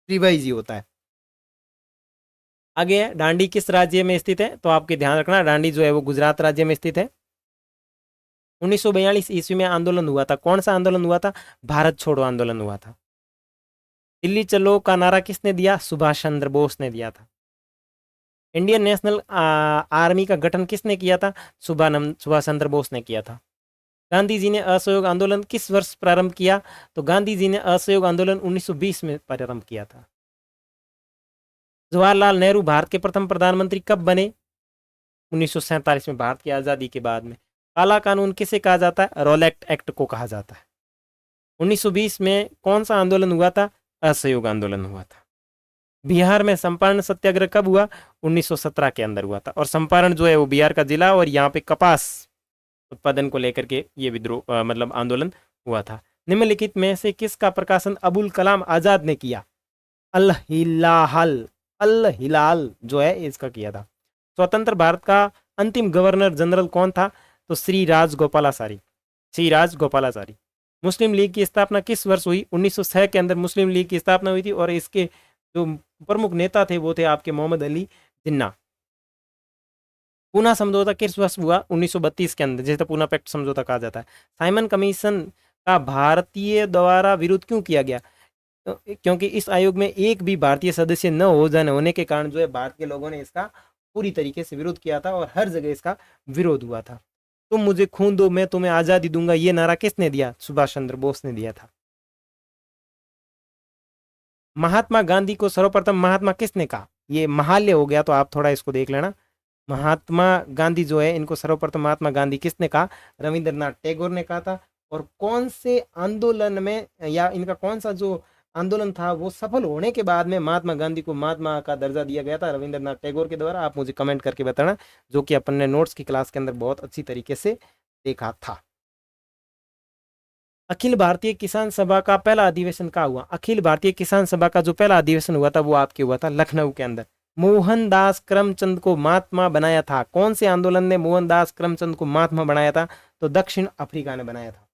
रिवाइज ही होता है। आगे डांडी किस राज्य में स्थित है? तो आपके ध्यान रखना, डांडी जो है वो गुजरात राज्य में स्थित है। 1942 ईस्वी में आंदोलन हुआ था। कौन सा आंदोलन हुआ था? भारत छोड़ो आंदोलन हुआ था। दिल्ली चलो का नारा किसने दिया? सुभाष चंद्र बोस ने दिया था। इंडियन नेशनल आर्मी का गठन किसने किया था? सुभाष चंद्र बोस ने किया था। गांधी जी ने असहयोग आंदोलन किस वर्ष प्रारंभ किया? तो गांधी जी ने असहयोग आंदोलन 1920 में प्रारंभ किया था। जवाहरलाल नेहरू भारत के प्रथम प्रधानमंत्री कब बने? 1947 में, भारत की आज़ादी के बाद में। काला कानून किसे कहा जाता है? रॉलेट एक्ट को कहा जाता है। 1920 में कौन सा आंदोलन हुआ था? असहयोग आंदोलन हुआ था। बिहार में चंपारण सत्याग्रह कब हुआ? 1917 के अंदर हुआ था। और चंपारण जो है वो बिहार का जिला, और यहाँ पे कपास उत्पादन को लेकर के ये विद्रोह मतलब आंदोलन हुआ था। निम्नलिखित में से किसका प्रकाशन अबुल कलाम आजाद ने किया? अल हिलाल, अल हिलाल जो है इसका किया था। स्वतंत्र भारत का अंतिम गवर्नर जनरल कौन था? तो श्री राजगोपालाचारी, श्री राजगोपालाचारी। मुस्लिम लीग की स्थापना किस वर्ष हुई? 1906 के अंदर मुस्लिम लीग की स्थापना हुई थी, और इसके जो प्रमुख नेता थे वो थे आपके मोहम्मद अली जिन्ना। पूना समझौता किस वर्ष हुआ? 1932 के अंदर, जैसे पूना पैक्ट समझौता कहा जाता है। साइमन कमीशन का भारतीय द्वारा विरोध क्यों किया गया? क्योंकि इस आयोग में एक भी भारतीय सदस्य न हो जाने होने के कारण जो है भारत के लोगों ने इसका पूरी तरीके से विरोध किया था, और हर जगह इसका विरोध हुआ था। तुम मुझे खून दो मैं तुम्हें आज़ादी दूंगा, ये नारा किसने दिया? सुभाष चंद्र बोस ने दिया था। महात्मा गांधी को सर्वप्रथम महात्मा किसने कहा? ये महाल्य हो गया, तो आप थोड़ा इसको देख लेना। महात्मा गांधी जो है इनको सर्वप्रथम महात्मा गांधी किसने कहा? रविंद्रनाथ टैगोर ने कहा था। और कौन से आंदोलन में, या इनका कौन सा जो आंदोलन था वो सफल होने के बाद में महात्मा गांधी को महात्मा का दर्जा दिया गया था? रविंद्रनाथ टैगोर के द्वारा। आप मुझे कमेंट करके बताना, जो कि अपन ने नोट्स की क्लास के अंदर बहुत अच्छी तरीके से देखा था। अखिल भारतीय किसान सभा का पहला अधिवेशन कहाँ हुआ? अखिल भारतीय किसान सभा का जो पहला अधिवेशन हुआ था वो आपके हुआ था लखनऊ के अंदर। मोहनदास करमचंद को महात्मा बनाया था। कौन से आंदोलन ने मोहनदास करमचंद को महात्मा बनाया था? तो दक्षिण अफ्रीका ने बनाया था।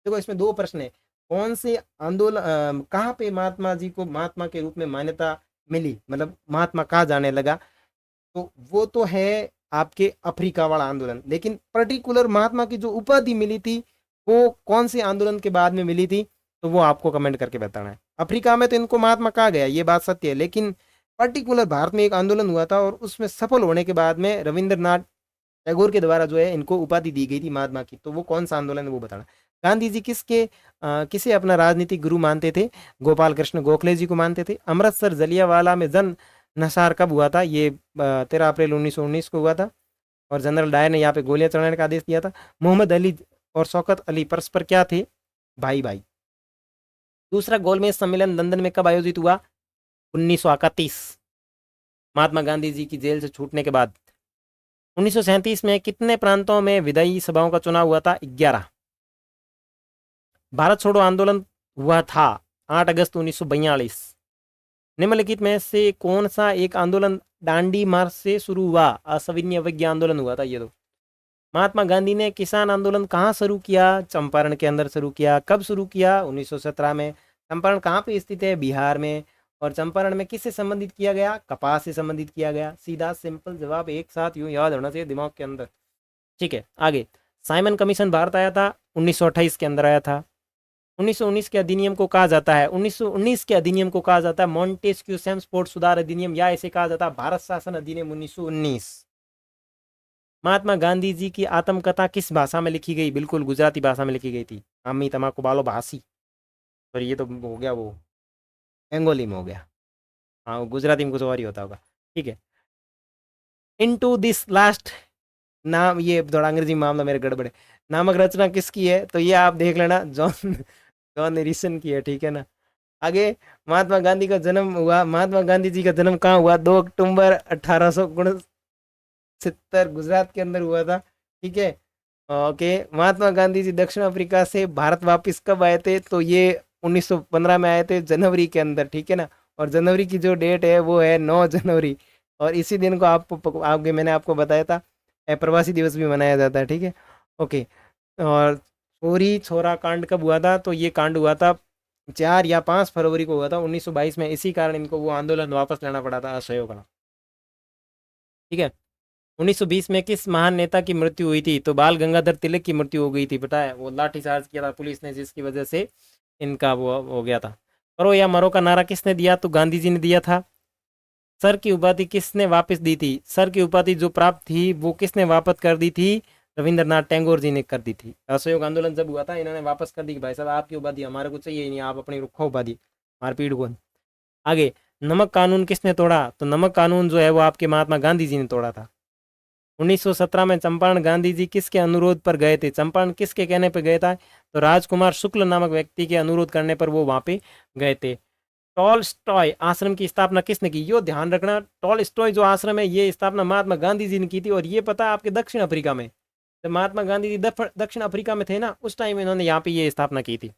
देखो इसमें 2 प्रश्न है। कौन से आंदोलन, कहाँ पे महात्मा जी को महात्मा के रूप में मान्यता मिली, मतलब महात्मा कहा जाने लगा? तो वो तो है आपके अफ्रीका वाला आंदोलन, लेकिन पर्टिकुलर महात्मा की जो उपाधि मिली थी वो कौन से आंदोलन के बाद में मिली थी, तो वो आपको कमेंट करके बताना है। अफ्रीका में तो इनको महात्मा कहा गया, ये बात सत्य है, लेकिन पर्टिकुलर भारत में एक आंदोलन हुआ था और उसमें सफल होने के बाद में रविंद्रनाथ टैगोर के द्वारा जो है इनको उपाधि दी गई थी महात्मा की, तो वो कौन सा आंदोलन है वो बताना। गांधी जी किसे अपना राजनीतिक गुरु मानते थे? गोपाल कृष्ण गोखले जी को मानते थे। अमृतसर जलियांवाला में जन नसार कब हुआ था? ये 13 अप्रैल 1919 को हुआ था, और जनरल डायर ने यहाँ पे गोलियां चलाने का आदेश दिया था। मोहम्मद अली और शौकत अली परस्पर क्या थे? भाई भाई। दूसरा गोलमेज सम्मेलन लंदन में कब आयोजित हुआ? 1931, महात्मा गांधी जी की जेल से छूटने के बाद। 1937 में कितने प्रांतों में विधायी सभाओं का चुनाव हुआ था? 11। भारत छोड़ो आंदोलन हुआ था 8 अगस्त 1942। निम्नलिखित में से कौन सा एक आंदोलन दांडी मार्च से शुरू हुआ? असविन्य अवज्ञा आंदोलन हुआ था ये तो। महात्मा गांधी ने किसान आंदोलन कहाँ शुरू किया? चंपारण के अंदर शुरू किया। कब शुरू किया? 1917 में। चंपारण कहाँ पे स्थित है? बिहार में। और चंपारण में किससे संबंधित किया गया? कपास से संबंधित किया गया। सीधा सिंपल जवाब, एक साथ यूं याद होना चाहिए दिमाग के अंदर। ठीक है, आगे। साइमन कमीशन भारत आया था 1928 के अंदर आया था। 1919 के अधिनियम को कहा जाता है 1919 के अधिनियम को कहा जाता है मॉन्टेस्क्यू सेमस्फोर्ड सुधार अधिनियम, या इसे कहा जाता है भारत शासन अधिनियम 1919। महात्मा गांधी जी की आत्मकथा किस भाषा में लिखी गई? बिल्कुल गुजराती भाषा में लिखी गई थी। आमी तमाकू बालो भाषी, पर ये तो हो गया वो बंगाली में हो गया। हाँ, गुजराती में कुछ और ही होता होगा। ठीक है। इनटू दिस लास्ट नाम, ये थोड़ा अंग्रेजी मामला मेरे गड़बड़े। नामक रचना किसकी है? तो ये आप देख लेना, जॉन जॉन एडिसन की है। ठीक है ना। आगे, महात्मा गांधी का जन्म हुआ, महात्मा गांधी जी का जन्म कहाँ हुआ? 2 अक्टूबर 1869 गुजरात के अंदर हुआ था। ठीक है। ओके। महात्मा गांधी जी दक्षिण अफ्रीका से भारत वापस कब आए थे? तो ये 1915 में आए थे, जनवरी के अंदर। ठीक है ना। और जनवरी की जो डेट है वो है 9 जनवरी, और इसी दिन को आपके मैंने आपको बताया था प्रवासी दिवस भी मनाया जाता है। ठीक है। ओके। और चोरी छोरा कांड कब हुआ था? तो ये कांड हुआ था 4 या 5 फरवरी को हुआ था 1922 में। इसी कारण इनको वो आंदोलन वापस लेना पड़ा था, असहयोग का। ठीक है। 1920 में किस महान नेता की मृत्यु हुई थी? तो बाल गंगाधर तिलक की मृत्यु हो गई थी। पता है, वो लाठीचार्ज किया था पुलिस ने, जिसकी वजह से इनका वो हो गया था। करो या मरो का नारा किसने दिया? तो गांधी जी ने दिया था। सर की उपाधि किसने वापस दी थी? सर की उपाधि जो प्राप्त थी वो किसने वापस कर दी थी? रविंद्रनाथ टैगोर जी ने कर दी थी। असहयोग आंदोलन जब हुआ था, इन्होंने वापस कर दी कि भाई साहब आपकी उपाधि हमारे को चाहिए ही नहीं, आप अपनी रखो उपाधि, मारपीट को। आगे, नमक कानून किसने तोड़ा? तो नमक कानून जो है वो आपके महात्मा गांधी जी ने तोड़ा था। 1917 में चंपारण गांधी जी किसके अनुरोध पर गए थे? चंपारण किसके कहने पर गए था? तो राजकुमार शुक्ल नामक व्यक्ति के अनुरोध करने पर वो वहां पे गए थे। टॉलस्टॉय आश्रम की स्थापना किसने की? यो ध्यान रखना, टॉलस्टॉय जो आश्रम है ये स्थापना महात्मा गांधी जी ने की थी, और ये पता है आपके दक्षिण अफ्रीका में। जब महात्मा गांधी जी दक्षिण अफ्रीका में थे ना, उस टाइम इन्होंने यहाँ पे ये स्थापना की थी।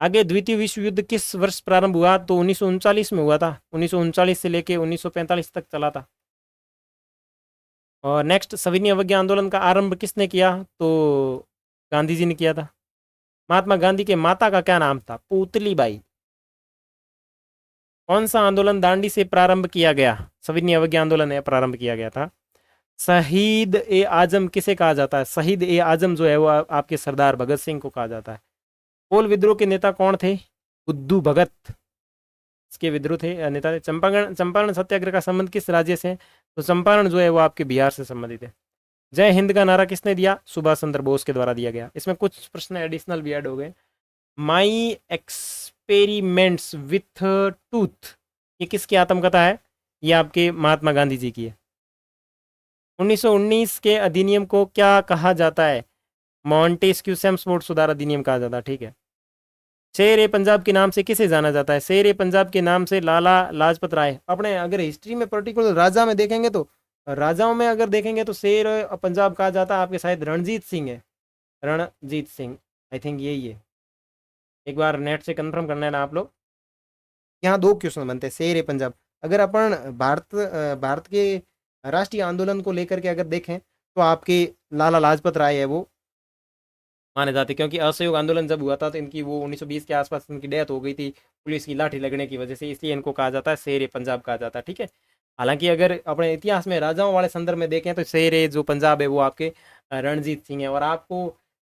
आगे, द्वितीय विश्व युद्ध किस वर्ष प्रारंभ हुआ? तो 1939 में हुआ था। 1939 से लेके 1945 तक चला था। और नेक्स्ट, सविनय अवज्ञा आंदोलन का आरंभ किसने किया? तो गांधी जी ने किया था। महात्मा गांधी के माता का क्या नाम था? पुतली बाई। कौन सा आंदोलन दांडी से प्रारंभ किया गया? सविनय अवज्ञा आंदोलन है, प्रारंभ किया गया था। शहीद ए आजम किसे कहा जाता है? शहीद ए आजम जो है वो आपके सरदार भगत सिंह को कहा जाता है। कोल विद्रोह के नेता कौन थे? बुद्धू भगत इसके विद्रोह थे नेता थे। चंपारण सत्याग्रह का संबंध किस राज्य से? तो चंपारण जो है वो आपके बिहार से संबंधित है। जय हिंद का नारा किसने दिया? सुभाष चंद्र बोस के द्वारा दिया गया। इसमें कुछ प्रश्न एडिशनल भी ऐड हो गए। माई एक्सपेरिमेंट्स विथ टूथ, ये किसकी आत्मकथा है? ये आपके महात्मा गांधी जी की है। 1919 के अधिनियम को क्या कहा जाता है? मॉन्टेस्क्यू सेमस्फोर्ड सुधार अधिनियम कहा जाता है। ठीक है। शेर ए पंजाब के नाम से किसे जाना जाता है? शेर ए पंजाब के नाम से लाला लाजपत राय। अपने अगर हिस्ट्री में पर्टिकुलर राजा में देखेंगे तो, राजाओं में अगर देखेंगे तो शेर पंजाब कहा जाता है आपके शायद रणजीत सिंह है। रणजीत सिंह, आई थिंक यही है। एक बार नेट से कंफर्म करना है ना आप लोग। यहाँ 2 क्वेश्चन बनते हैं, शेर ए पंजाब। अगर अपन भारत के राष्ट्रीय आंदोलन को लेकर के अगर देखें तो आपके लाला लाजपत राय है वो माने जाते, क्योंकि असहयोग आंदोलन जब हुआ था तो इनकी वो 1920 के आसपास इनकी डेथ हो गई थी पुलिस की लाठी लगने की वजह से, इसलिए इनको कहा जाता है शेर ए पंजाब कहा जाता है। ठीक है। हालांकि अगर अपने इतिहास में राजाओं वाले संदर्भ में देखें तो शेर ए जो पंजाब है वो आपके रणजीत सिंह है। और आपको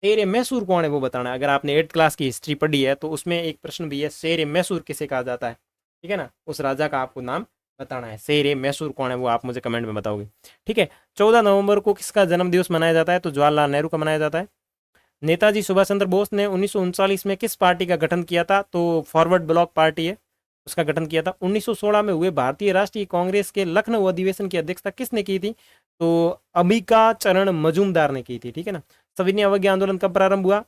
शेर ए मैसूर कौन है वो बताना है। अगर आपने 8th क्लास की हिस्ट्री पढ़ी है तो उसमें एक प्रश्न भी है, शेर ए मैसूर किसे कहा जाता है, ठीक है ना, उस राजा का आपको नाम बताना है। शेर ए मैसूर कौन है वो आप मुझे कमेंट में बताओगे, ठीक है। 14 नवंबर को किसका जन्म दिवस मनाया जाता है, तो जवाहरलाल नेहरू का मनाया जाता है। नेताजी सुभाष चंद्र बोस ने 1939 में किस पार्टी का गठन किया था, तो फॉरवर्ड ब्लॉक पार्टी है उसका गठन किया था। 1916 में हुए भारतीय राष्ट्रीय कांग्रेस के लखनऊ अधिवेशन की अध्यक्षता किसने की थी, तो अंबिका चरण मजूमदार ने की थी, ठीक है ना। सविनय अवज्ञा आंदोलन कब प्रारंभ हुआ,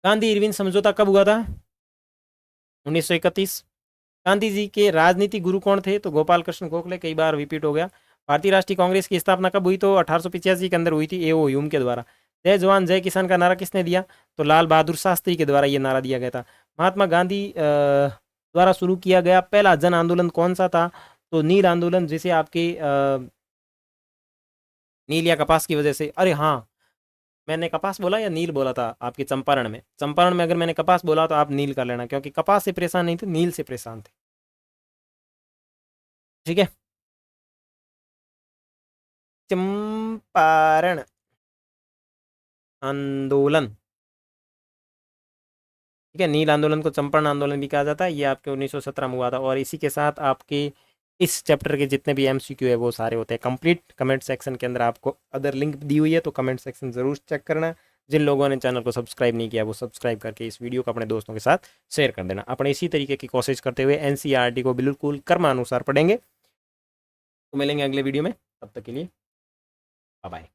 गांधी इरविन समझौता कब हुआ था, 1931। गांधी जी के राजनीतिक गुरु कौन थे, तो गोपाल कृष्ण गोखले, कई बार रिपीट हो गया। भारतीय राष्ट्रीय कांग्रेस की स्थापना कब हुई, तो 1885 के अंदर हुई थी, एओ ह्यूम के द्वारा। जय जवान जय किसान का नारा किसने दिया, तो लाल बहादुर शास्त्री के द्वारा ये नारा दिया गया था। महात्मा गांधी द्वारा शुरू किया गया पहला जन आंदोलन कौन सा था, तो नील आंदोलन, जिसे आपके नील या कपास की वजह से, अरे हाँ, मैंने कपास बोला या नील बोला था आपके चंपारण में, चंपारण में अगर मैंने कपास बोला तो आप नील कर लेना, क्योंकि कपास से परेशान नहीं थे, नील से परेशान थे, ठीक है। चंपारण आंदोलन, ठीक है, नील आंदोलन को चंपारण आंदोलन भी कहा जाता है, ये आपके 1917 में हुआ था। और इसी के साथ आपके इस चैप्टर के जितने भी एमसीक्यू है वो सारे होते हैं कंप्लीट। कमेंट सेक्शन के अंदर आपको अदर लिंक दी हुई है, तो कमेंट सेक्शन जरूर चेक करना। जिन लोगों ने चैनल को सब्सक्राइब नहीं किया वो सब्सक्राइब करके इस वीडियो को अपने दोस्तों के साथ शेयर कर देना। अपने इसी तरीके की कोशिश करते हुए एनसीईआरटी को बिल्कुल क्रमानुसार पढ़ेंगे। तो मिलेंगे अगले वीडियो में, तब तक के लिए बाय बाय।